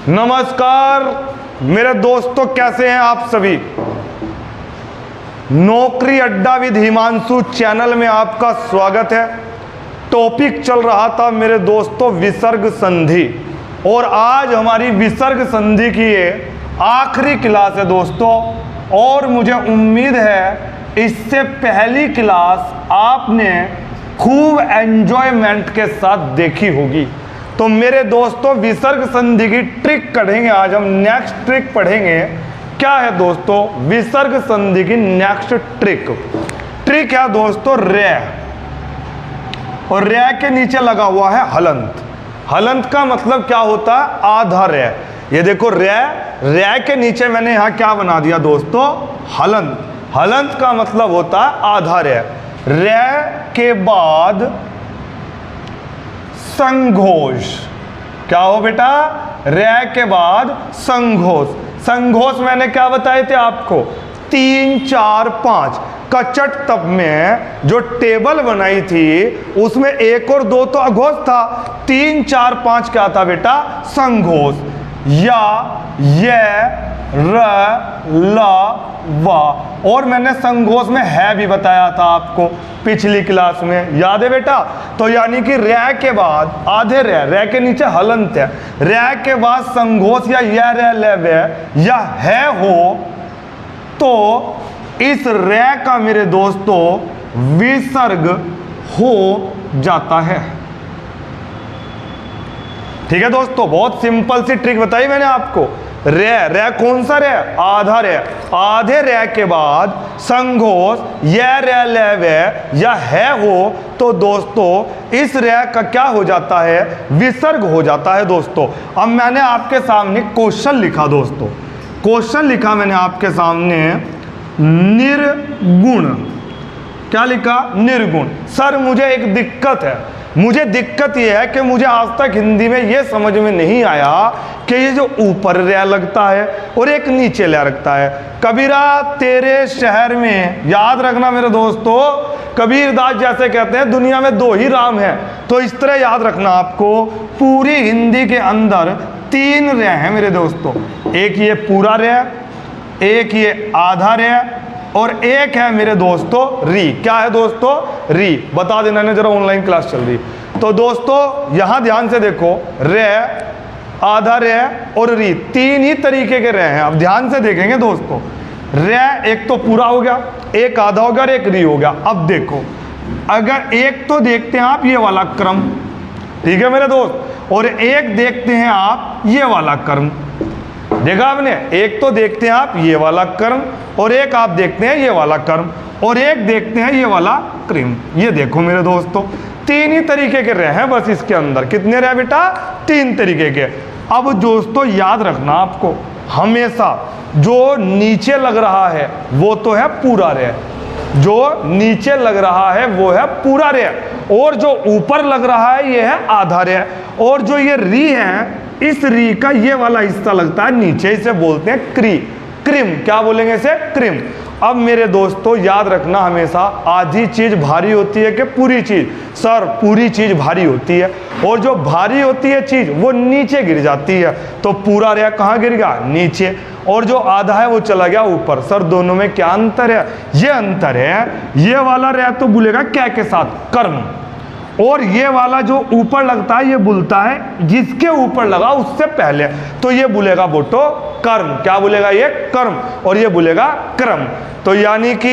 नमस्कार मेरे दोस्तों, कैसे हैं आप सभी। नौकरी अड्डा विद हिमांशु चैनल में आपका स्वागत है। टॉपिक चल रहा था मेरे दोस्तों विसर्ग संधि, और आज हमारी विसर्ग संधि की ये आखिरी क्लास है दोस्तों। और मुझे उम्मीद है इससे पहली क्लास आपने खूब एंजॉयमेंट के साथ देखी होगी। तो मेरे दोस्तों विसर्ग संधि की ट्रिक पढ़ेंगे आज हम। नेक्स्ट ट्रिक पढ़ेंगे। क्या है दोस्तों विसर्ग संधि की नेक्स्ट ट्रिक है दोस्तों रे, और रे के नीचे लगा हुआ है हलंत। हलंत का मतलब क्या होता है? आधा रे। ये देखो रे के नीचे मैंने यहां क्या बना दिया दोस्तों? हलंत। हलंत का मतलब होता है आधा रे। रे के बाद संघोष। क्या हो बेटा? रे के बाद संघोष। संघोष मैंने क्या बताए थे आपको? 3, 4, 5 कचट तप में जो टेबल बनाई थी उसमें 1 और 2 तो अघोष था, 3, 4, 5 क्या था बेटा? संघोष। या, ये, र, ल, व। और मैंने संघोष में है भी बताया था आपको पिछली क्लास में, याद है बेटा? तो यानी कि रे के बाद आधे रे के नीचे हलंत है, रे के बाद संघोष या रे ले वे या है हो, तो इस रे का मेरे दोस्तों विसर्ग हो जाता है। ठीक है दोस्तों, बहुत सिंपल सी ट्रिक बताई मैंने आपको। रे कौन सा रे? आधा रे। आधे रे के बाद संघोष ये रे ले वे या है हो, तो दोस्तों इस रे का क्या हो जाता है? विसर्ग हो जाता है दोस्तों। अब मैंने आपके सामने क्वेश्चन लिखा दोस्तों। क्वेश्चन लिखा मैंने आपके सामने निर्गुण। क्या लिखा? निर्गुण। सर मुझे एक दिक्कत है। मुझे दिक्कत यह है कि मुझे आज तक हिंदी में यह समझ में नहीं आया कि ये जो ऊपर रे लगता है और एक नीचे रे लगता है। कबीरा तेरे शहर में, याद रखना मेरे दोस्तों, कबीरदास जैसे कहते हैं दुनिया में 2 ही राम हैं। तो इस तरह याद रखना आपको, पूरी हिंदी के अंदर 3 रे हैं मेरे दोस्तों। एक ये पूरा रे, एक ये आधा रे, और एक है मेरे दोस्तों री। क्या है दोस्तों? री। बता देना ना, जरा ऑनलाइन क्लास चल रही। तो दोस्तों यहां ध्यान से देखो, रे, आधा रे और री, 3 ही तरीके के रे हैं। अब ध्यान से देखेंगे दोस्तों, रे एक तो पूरा हो गया, एक आधा हो गया और एक री हो गया। अब देखो, अगर एक तो देखते हैं आप ये वाला क्रम, ठीक है मेरे दोस्त, और एक देखते हैं आप ये वाला क्रम। देखा आपने? एक तो देखते हैं आप ये वाला कर्म, और एक आप देखते हैं ये वाला कर्म, और एक देखते हैं ये वाला क्रम। ये देखो मेरे दोस्तों, 3 ही तरीके के रे हैं बस इसके अंदर। कितने रे बेटा? 3 तरीके के। अब दोस्तों याद रखना आपको, हमेशा जो नीचे लग रहा है वो तो है पूरा रे। जो नीचे लग रहा है वो है पूरा रे, और जो ऊपर लग रहा है ये है आधा रे। और जो ये री है, इस री का ये वाला हिस्सा लगता है नीचे, इसे बोलते हैं क्रिम। क्या बोलेंगे इसे? क्रिम। अब मेरे दोस्तों याद रखना, हमेशा आधी चीज भारी होती है कि पूरी चीज? सर पूरी चीज भारी होती है, और जो भारी होती है चीज वो नीचे गिर जाती है। तो पूरा रे कहाँ गिर गया? नीचे। और जो आधा है वो चला गया ऊपर। सर दोनों में क्या अंतर है? ये अंतर है, ये वाला रे तो बोलेगा क्या के साथ? कर्म। और ये वाला जो ऊपर लगता है ये बोलता है जिसके ऊपर लगा उससे पहले, तो ये बोलेगा बोटो कर्म। क्या बोलेगा? ये कर्म। और ये बोलेगा क्रम। तो यानी कि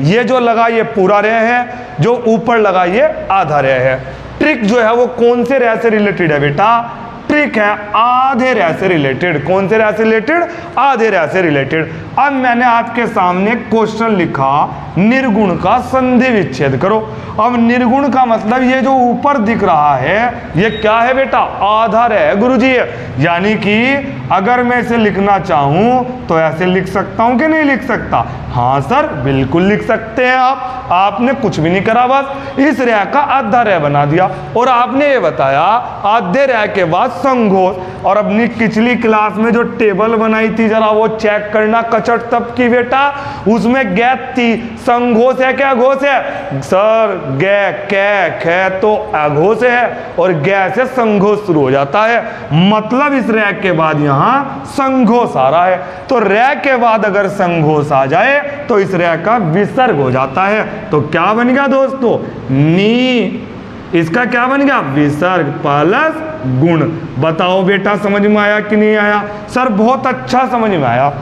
ये जो लगा ये पूरा रे है, जो ऊपर लगा ये आधा रे है। ट्रिक जो है वो कौन से रे से रिलेटेड है बेटा? ट्रिक है आधे रे से रिलेटेड। कौन से रे से रिलेटेड? आधे रे से रिलेटेड। अब मैंने आपके सामने क्वेश्चन लिखा, निर्गुण का संधि विच्छेद करो। अब निर्गुण का मतलब ये जो ऊपर दिख रहा है ये क्या है बेटा? आधा रे है गुरुजी। यानी कि अगर मैं इसे लिखना चाहूं तो ऐसे लिख सकता हूं कि नहीं लिख सकता? हाँ सर बिल्कुल लिख सकते हैं आप। आपने कुछ भी नहीं करा, बस इस रे का आधा रे बना दिया, और आपने ये बताया आधे रे के बाद संघोष। और अपनी पिछली क्लास में जो टेबल बनाई थी जरा वो चेक करना, कचट तब की बेटा, उसमें गैत थी। संघोष है क्या अघोष है? सर गै कै खे तो अघोष है और गै से संघोष शुरू हो जाता है, मतलब इस रै के बाद यहां संघोष आ रहा है। तो रै के बाद अगर संघोष आ जाए तो इस रै का विसर्ग हो जाता है। तो क्या बन गया दोस्तों? नी। इसका क्या बन गया? विसर्ग प्लस गुण। बताओ बेटा समझ में आया कि नहीं आया? सर बहुत अच्छा समझ में आया।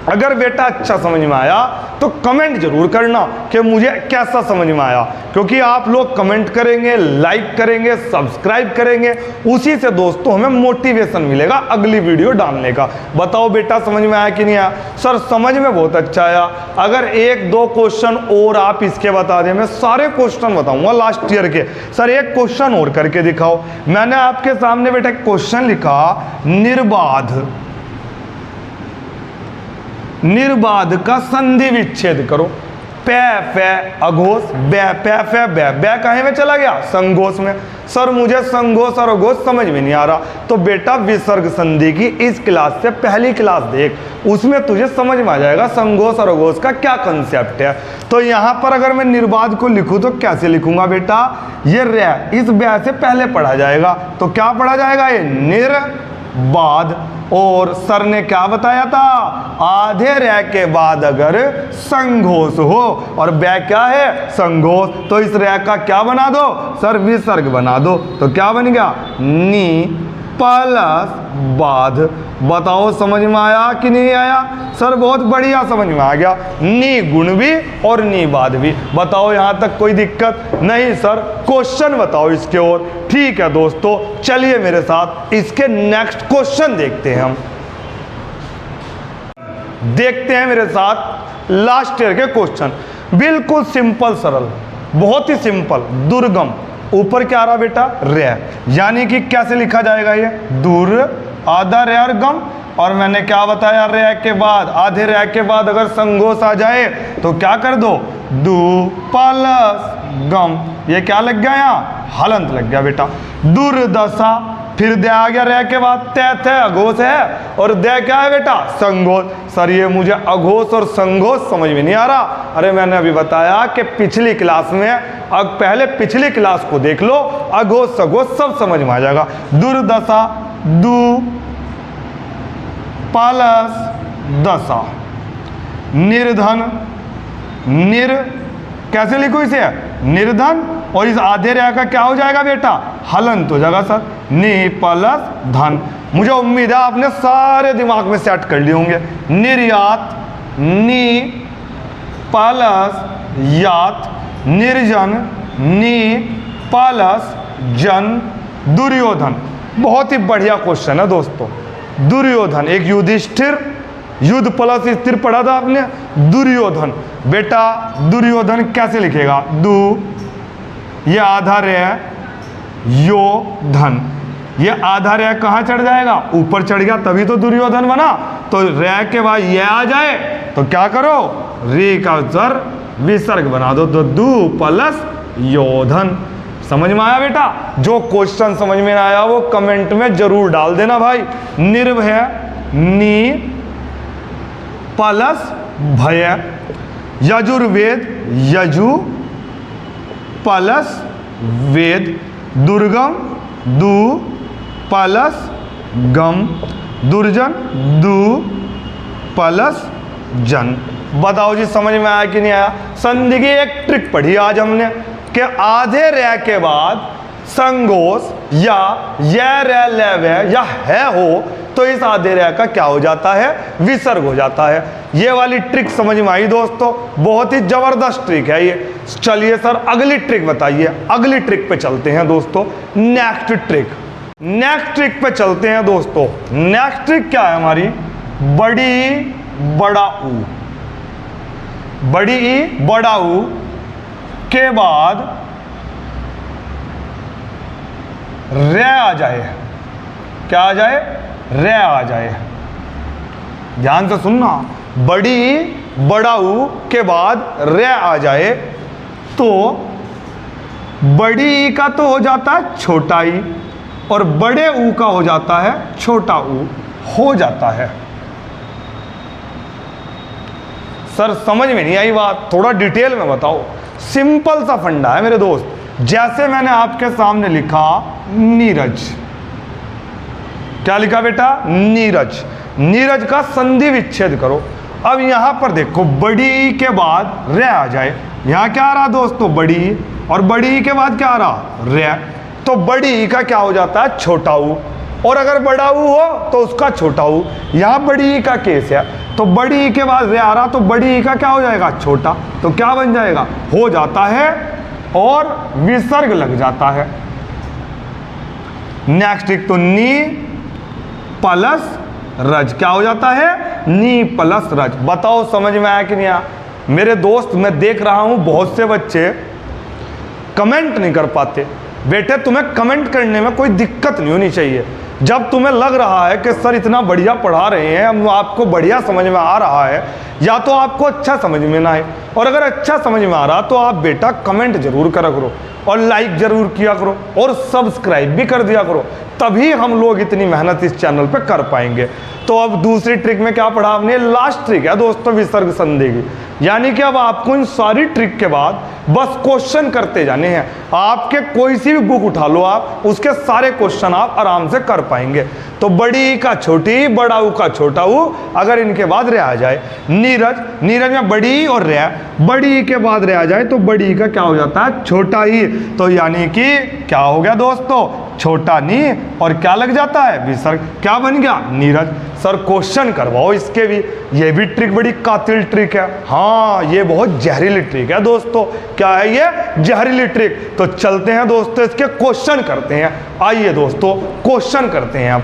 अगर बेटा अच्छा समझ में आया तो कमेंट जरूर करना कि मुझे कैसा समझ में आया, क्योंकि आप लोग कमेंट करेंगे, लाइक करेंगे, सब्सक्राइब करेंगे, उसी से दोस्तों हमें मोटिवेशन मिलेगा अगली वीडियो डालने का। बताओ बेटा समझ में आया कि नहीं आया? सर समझ में बहुत अच्छा आया। अगर एक दो क्वेश्चन और आप इसके बता दें, मैं सारे क्वेश्चन बताऊंगा लास्ट ईयर के। सर एक क्वेश्चन और करके दिखाओ। मैंने आपके सामने बेटा क्वेश्चन लिखा, निर्बाध, निर्बाध का संधि विच्छेद करो। पै फै अघोष, बै पै फै बै, बै कहीं में चला गया? संघोष में। सर मुझे संघोष और अघोष समझ में नहीं आ रहा। तो बेटा विसर्ग संधि की इस क्लास से पहली क्लास देख, उसमें तुझे समझ में आ जाएगा संघोष और अघोष का क्या कंसेप्ट है। तो यहां पर अगर मैं निर्बाध को लिखूं तो कैसे लिखूंगा बेटा? ये रै इस बै से पहले पढ़ा जाएगा, तो क्या पढ़ा जाएगा? ये निर्बाध। और सर ने क्या बताया था? आधे रै के बाद अगर संघोष हो, और बै क्या है? संघोष, तो इस रै का क्या बना दो? सर विसर्ग बना दो। तो क्या बन गया? नी प्लस बाध। बताओ समझ में आया कि नहीं आया? सर बहुत बढ़िया समझ में आ गया। नी गुण भी और नी बाध भी। बताओ यहां तक कोई दिक्कत नहीं? सर क्वेश्चन बताओ इसके और। ठीक है दोस्तों, चलिए मेरे साथ इसके नेक्स्ट क्वेश्चन देखते हैं। हम देखते हैं मेरे साथ लास्ट ईयर के क्वेश्चन। बिल्कुल सिंपल सरल, बहुत ही सिंपल। दुर्गम, ऊपर क्या आ रहा बेटा? रै, यानी कि कैसे लिखा जाएगा ये? दूर आधा रै और गम। और मैंने क्या बताया? रै के बाद, आधे रै के बाद अगर संघोष आ जाए तो क्या कर दो? दू प्लस गम। ये क्या लग गया? यहाँ हलंत लग गया बेटा। दुर्दशा, फिर दे आ गया रै के बाद, तै थे अघोष है और दे क्या है बेटा? संघोष। सर ये मुझे अघोष और संघोष समझ में नहीं आ रहा। अरे मैंने अभी बताया कि पिछली क्लास में, अब पहले पिछली क्लास को देख लो, अघोष सघोष सब समझ में आ जाएगा। दुर्दशा, दू प्लस दशा। निर्धन, निर कैसे लिखो इसे? निर्धन। और इस आधे रै का क्या हो जाएगा बेटा? हलंत हो जाएगा सर। नी प्लस धन। मुझे उम्मीद है आपने सारे दिमाग में सेट कर लिए होंगे। निर्यात, नी प्लस यात। निर्जन, नी प्लस जन। दुर्योधन, बहुत ही बढ़िया क्वेश्चन है दोस्तों। दुर्योधन एक युधिष्ठिर, युद्ध प्लस स्थिर पढ़ा था आपने। दुर्योधन बेटा, दुर्योधन कैसे लिखेगा? दू, ये आधा रै, यो धन। ये आधा रै कहाँ चढ़ जाएगा? ऊपर चढ़ गया, तभी तो दुर्योधन बना। तो रै के बाद ये आ जाए तो क्या करो? रे का सर विसर्ग बना दो, तो दू प्लस योधन। समझ में आया बेटा? जो क्वेश्चन समझ में आया वो कमेंट में जरूर डाल देना भाई। निर्भय, नी प्लस भय। यजुर्वेद, यजु प्लस वेद। दुर्गम, दू प्लस गम। दुर्जन, दू प्लस जन। बताओ जी समझ में आया कि नहीं आया? संधि की एक ट्रिक पढ़ी आज हमने कि आधे रै के बाद संघोष या ये रै लेवे या है हो तो इस आधे रै का क्या हो जाता है? विसर्ग हो जाता है। ये वाली ट्रिक समझ में आई दोस्तों? बहुत ही जबरदस्त ट्रिक है ये। चलिए सर अगली ट्रिक बताइए। अगली ट्रिक पे चलते हैं दोस्तों। नेक्स्ट ट्रिक, नेक्स्ट ट्रिक पे चलते हैं दोस्तों। नेक्स्ट ट्रिक क्या है हमारी? बड़ी बड़ा ऊ, बड़ी ई बड़ा ऊ के बाद रै आ जाए। क्या आ जाए? रै आ जाए। ध्यान से सुनना, बड़ी बड़ा ऊ के बाद रै आ जाए तो बड़ी ई का तो हो जाता है छोटा ई और बड़े ऊ का हो जाता है छोटा ऊ हो जाता है। सर समझ में नहीं आई बात, थोड़ा डिटेल में बताओ। सिंपल सा फंडा है मेरे दोस्त। जैसे मैंने आपके सामने लिखा नीरज, क्या लिखा बेटा? नीरज। नीरज का संधि विच्छेद करो। अब यहां पर देखो, बड़ी ई के बाद रे आ जाए। यहां क्या आ रहा दोस्तों? बड़ी ई, और बड़ी ई के बाद क्या आ रहा? रे। तो बड़ी ई का क्या हो जाता है? छोटा ऊ। और अगर बड़ा ऊ हो तो उसका छोटा ऊ। यहां बड़ी ई का केस है, तो बड़ी ई के बाद रे आ रहा, तो बड़ी ई का क्या हो जाएगा? छोटा। तो क्या बन जाएगा? हो जाता है और विसर्ग लग जाता है। नेक्स्ट एक तो नी प्लस रज, क्या हो जाता है? नी प्लस रज। बताओ समझ में आया कि नहीं आया? मेरे दोस्त मैं देख रहा हूं बहुत से बच्चे कमेंट नहीं कर पाते। बेटे तुम्हें कमेंट करने में कोई दिक्कत नहीं होनी चाहिए। जब तुम्हें लग रहा है कि सर इतना बढ़िया पढ़ा रहे हैं, हम आपको बढ़िया समझ में आ रहा है, या तो आपको अच्छा समझ में ना आए, और अगर अच्छा समझ में आ रहा तो आप बेटा कमेंट जरूर करा करो और लाइक जरूर किया करो और सब्सक्राइब भी कर दिया करो, तभी हम लोग इतनी मेहनत इस चैनल पे कर पाएंगे। तो अब दूसरी ट्रिक में क्या पढ़ा आपने? लास्ट ट्रिक है दोस्तों विसर्ग संधि की। यानी कि अब आपको इन सारी ट्रिक के बाद बस क्वेश्चन करते जाने हैं। आपके कोई सी भी बुक उठा लो आप, उसके सारे क्वेश्चन आप आराम से कर पाएंगे। तो बड़ी ई का छोटी, बड़ा ऊ का छोटा ऊ, अगर इनके बाद रे आ जाए। नीरज, नीरज में बड़ी ई और रे, बड़ी ई के बाद रे आ जाए तो बड़ी ई का क्या हो जाता है? छोटा ई। तो यानी कि क्या हो गया दोस्तों? छोटा नी, और क्या लग जाता है? विसर्ग। क्या बन गया? नीरज। सर क्वेश्चन करवाओ इसके भी। ये भी ट्रिक बड़ी कातिल ट्रिक है। हाँ ये बहुत जहरीली ट्रिक है दोस्तों। क्या है ये? जहरीली ट्रिक। तो चलते हैं दोस्तों इसके क्वेश्चन करते हैं। आइए दोस्तों क्वेश्चन करते हैं। आप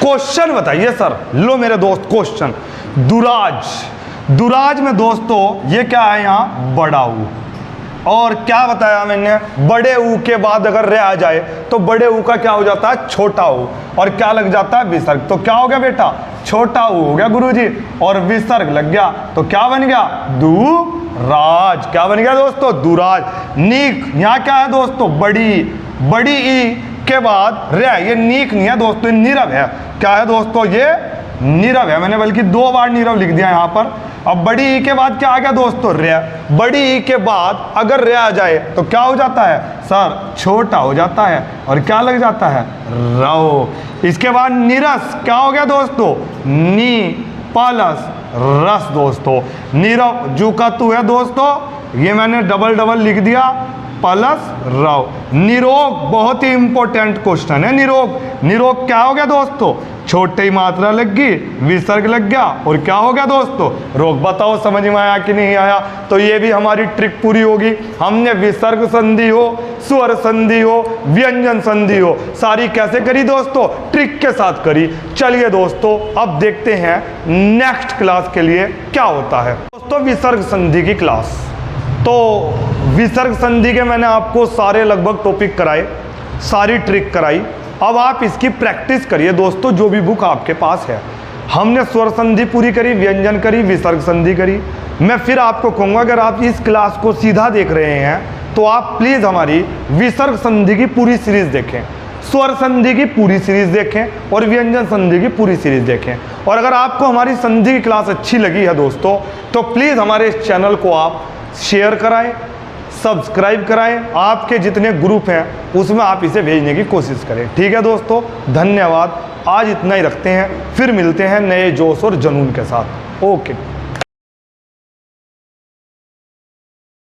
क्वेश्चन बताइए सर। लो मेरे दोस्त क्वेश्चन। दुराज, दुराज में दोस्तों ये क्या है? यहाँ बड़ा ऊ, और क्या बताया मैंने? बड़े ऊ के बाद अगर रे आ जाए तो बड़े ऊ का क्या हो जाता है? छोटा ऊ, और क्या लग जाता है? विसर्ग। तो क्या हो गया बेटा? छोटा ऊ हो गया गुरुजी, और विसर्ग लग गया तो क्या बन गया? दुराज। क्या बन गया दोस्तों? दुराज। नीक, यहाँ क्या है दोस्तों? बड़ी, बड़ी ई के बाद रे, ये नीक नहीं है दोस्तों, नीरव है। क्या है दोस्तों? ये नीरव है। मैंने बल्कि 2 बार नीरव लिख दिया यहाँ पर। अब बड़ी ई के बाद क्या आ गया दोस्तों? रे। बड़ी ई के बाद अगर रे आ जाए तो क्या हो जाता है? सर छोटा हो जाता है, और क्या लग जाता है? रव। इसके बाद नीरस, क्या हो गया दोस्तों? नी प्लस रस दोस्तों। नीरव जू का तू है दोस्तों, ये मैंने डबल डबल लिख दिया, प्लस रव। निरोग, बहुत ही इंपॉर्टेंट क्वेश्चन है निरोग। निरोग क्या हो गया दोस्तों? छोटी मात्रा लग गई, विसर्ग लग गया, और क्या हो गया दोस्तों? रोग। बताओ समझ में आया कि नहीं आया? तो ये भी हमारी ट्रिक पूरी होगी। हमने विसर्ग संधि हो, स्वर संधि हो, व्यंजन संधि हो, सारी कैसे करी दोस्तों? ट्रिक के साथ करी। चलिए दोस्तों अब देखते हैं नेक्स्ट क्लास के लिए क्या होता है। दोस्तों विसर्ग संधि की क्लास, तो विसर्ग संधि के मैंने आपको सारे लगभग टॉपिक कराए, सारी ट्रिक कराई। अब आप इसकी प्रैक्टिस करिए दोस्तों, जो भी बुक आपके पास है। हमने स्वर संधि पूरी करी, व्यंजन करी, विसर्ग संधि करी। मैं फिर आपको कहूँगा अगर आप इस क्लास को सीधा देख रहे हैं तो आप प्लीज़ हमारी विसर्ग संधि की पूरी सीरीज़ देखें, स्वर संधि की पूरी सीरीज़ देखें, और व्यंजन संधि की पूरी सीरीज़ देखें। और अगर आपको हमारी संधि की क्लास अच्छी लगी है दोस्तों, तो प्लीज़ हमारे इस चैनल को आप शेयर कराएं, सब्सक्राइब कराएं। आपके जितने ग्रुप हैं उसमें आप इसे भेजने की कोशिश करें। ठीक है दोस्तों, धन्यवाद। आज इतना ही रखते हैं, फिर मिलते हैं नए जोश और जुनून के साथ। ओके।